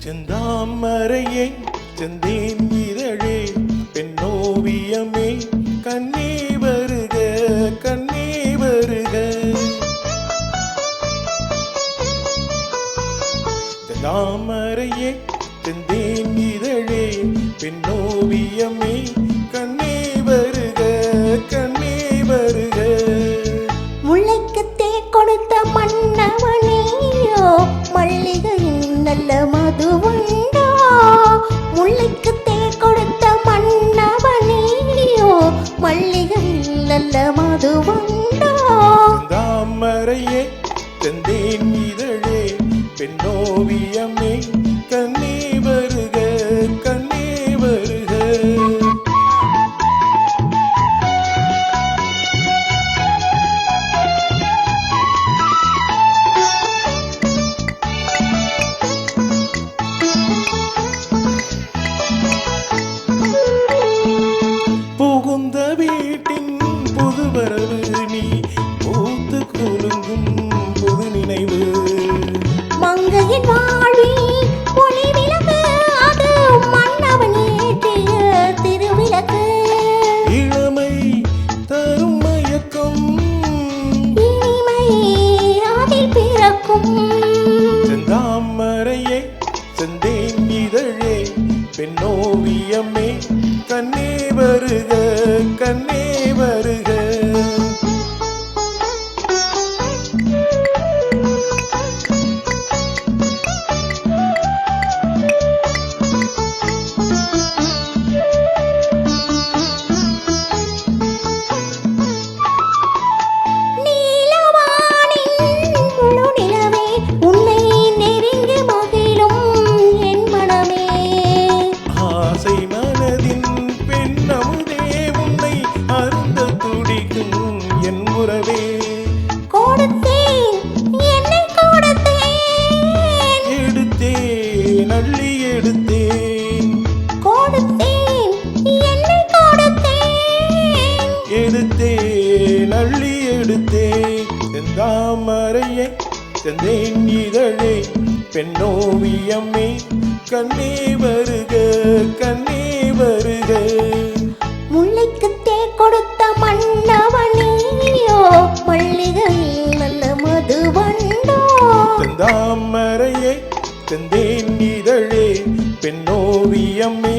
செந்தாமரையே செந்தேன் இதழே பெண்ணோவியமே கண்ணே வருக கண்ணே வருக. செந்தாமரையே செந்தேன் இதழே பெண்ணோவியமே கண்ணே வருக கண்ணே வருக. முல்லைக்கத்தே கொடுத்த மன்னவனையோ மல்லிகையின் நல்ல மதுவண்டா. முல்லைக்கத்தே கொடுத்த மன்னவனையோ மல்லிகையின் நல்ல மதுவண்டா. செந்தாமரையே செந்தேன் இதழே பெண்ணோவியமே கண்ணே வருக கண்ணே வருக. புகுந்த வீட்டின் புதுவரவு நீ பூத்து குலுங்கும் புது நினைவு. மங்கையின் வாழ்வில் ஒளி விளக்கு அது மன்னவன் ஏற்றிய திருவிளக்கு. இளமை தரும் மயக்கம் இனிமை அதில் பிறக்கும். செந்தாமரையே செந்தேன் இதழே பெண்ணோவியமே கண்ணே வருக கண்ணே வருக. நள்ளி எடுத்தேன் செந்தாமரையே செந்தேன் இதழே பெண்ணோவியமே கண்ணே வருக கண்ணே வருக. முல்லைக்கத்தே கொடுத்த மன்னவனையோ மல்லிகையில் நல்ல மதுவண்டோ. செந்தாமரையே செந்தேன் இதழே பெண்ணோவியமே